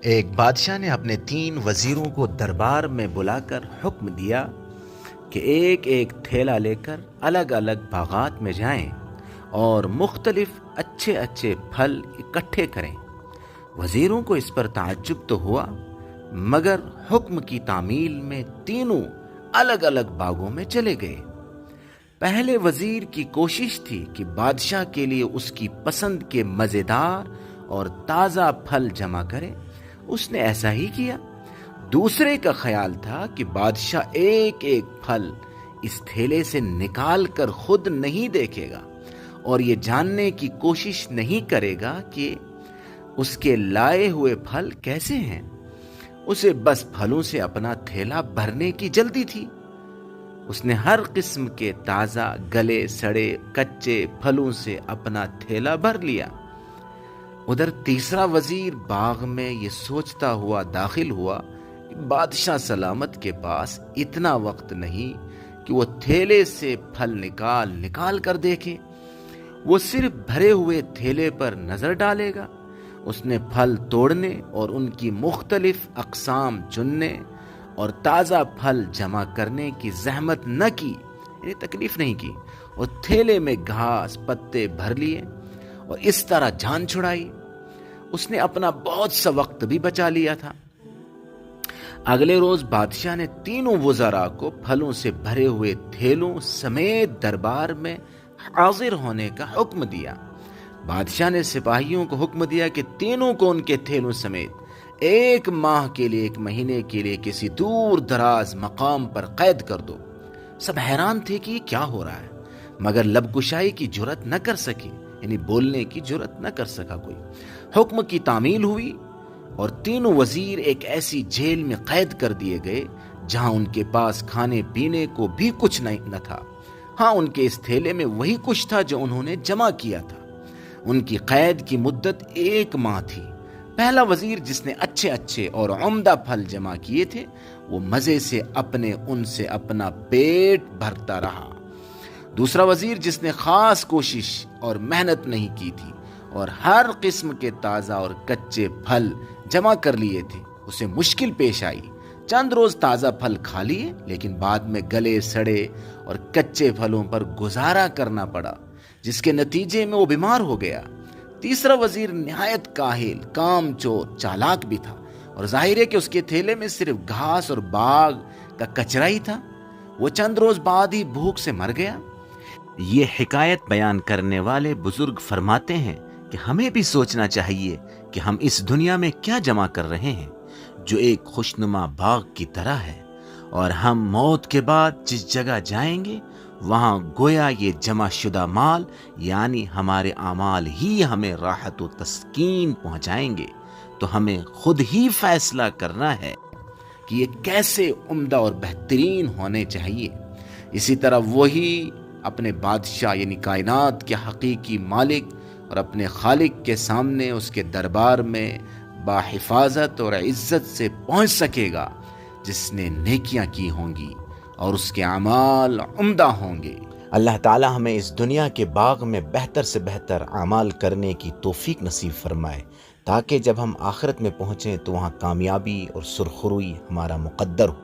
ایک بادشاہ نے اپنے 3 وزیروں کو دربار میں بلا کر حکم دیا کہ ایک ایک تھیلا لے کر الگ الگ باغات میں جائیں اور مختلف اچھے اچھے پھل اکٹھے کریں۔ وزیروں کو اس پر تعجب تو ہوا، مگر حکم کی تعمیل میں تینوں الگ الگ باغوں میں چلے گئے۔ پہلے وزیر کی کوشش تھی کہ بادشاہ کے لیے اس کی پسند کے مزیدار اور تازہ پھل جمع کرے۔ اس نے ایسا ہی کیا۔ دوسرے کا خیال تھا کہ بادشاہ ایک ایک پھل اس تھیلے سے نکال کر خود نہیں دیکھے گا اور یہ جاننے کی کوشش نہیں کرے گا کہ اس کے لائے ہوئے پھل کیسے ہیں۔ اسے بس پھلوں سے اپنا تھیلا بھرنے کی جلدی تھی۔ اس نے ہر قسم کے تازہ گلے سڑے کچے پھلوں سے اپنا تھیلا بھر لیا۔ ادھر تیسرا وزیر باغ میں یہ سوچتا ہوا داخل ہوا کہ بادشاہ سلامت کے پاس اتنا وقت نہیں کہ وہ تھیلے سے پھل نکال کر دیکھے۔ وہ صرف بھرے ہوئے تھیلے پر نظر ڈالے گا۔ اس نے پھل توڑنے اور ان کی مختلف اقسام چننے اور تازہ پھل جمع کرنے کی زحمت نہ کی، یعنی تکلیف نہیں کی، اور تھیلے میں گھاس پتے بھر لیے اور اس طرح جان چھڑائی۔ اس نے اپنا بہت سا وقت بھی بچا لیا تھا۔ اگلے روز بادشاہ نے تینوں وزراء کو پھلوں سے بھرے ہوئے تھیلوں سمیت دربار میں حاضر ہونے کا حکم دیا۔ بادشاہ نے سپاہیوں کو حکم دیا کہ تینوں کو ان کے تھیلوں سمیت 1 ماہ کے لیے 1 مہینے کے لیے کسی دور دراز مقام پر قید کر دو۔ سب حیران تھے کہ یہ کیا ہو رہا ہے، مگر لب کشائی کی جرت نہ کر سکے، یعنی بولنے کی جرت نہ کر سکا کوئی۔ حکم کی تعمیل ہوئی اور تینوں وزیر ایک ایسی جیل میں قید کر دیے گئے جہاں ان کے پاس کھانے پینے کو بھی کچھ نہ تھا۔ ہاں، ان کے اس تھیلے میں وہی کچھ تھا جو انہوں نے جمع کیا تھا۔ ان کی قید کی مدت 1 ماہ تھی۔ پہلا وزیر جس نے اچھے اور عمدہ پھل جمع کیے تھے، وہ مزے سے ان سے اپنا پیٹ بھرتا رہا۔ دوسرا وزیر جس نے خاص کوشش اور محنت نہیں کی تھی اور ہر قسم کے تازہ اور کچے پھل جمع کر لیے تھے، اسے مشکل پیش آئی۔ چند روز تازہ پھل کھا لیے، لیکن بعد میں گلے سڑے اور کچے پھلوں پر گزارا کرنا پڑا، جس کے نتیجے میں وہ بیمار ہو گیا۔ تیسرا وزیر نہایت کاہل، کام چور، چالاک بھی تھا، اور ظاہر ہے کہ اس کے تھیلے میں صرف گھاس اور باغ کا کچرا ہی تھا۔ وہ چند روز بعد ہی بھوک سے مر گیا۔ یہ حکایت بیان کرنے والے بزرگ فرماتے ہیں کہ ہمیں بھی سوچنا چاہیے کہ ہم اس دنیا میں کیا جمع کر رہے ہیں، جو ایک خوشنما باغ کی طرح ہے، اور ہم موت کے بعد جس جگہ جائیں گے وہاں گویا یہ جمع شدہ مال یعنی ہمارے اعمال ہی ہمیں راحت و تسکین پہنچائیں گے۔ تو ہمیں خود ہی فیصلہ کرنا ہے کہ یہ کیسے عمدہ اور بہترین ہونے چاہیے۔ اسی طرح وہی اپنے بادشاہ یعنی کائنات کے حقیقی مالک اور اپنے خالق کے سامنے اس کے دربار میں باحفاظت اور عزت سے پہنچ سکے گا جس نے نیکیاں کی ہوں گی اور اس کے اعمال عمدہ ہوں گے۔ اللہ تعالی ہمیں اس دنیا کے باغ میں بہتر سے بہتر اعمال کرنے کی توفیق نصیب فرمائے، تاکہ جب ہم آخرت میں پہنچیں تو وہاں کامیابی اور سرخروئی ہمارا مقدر ہو۔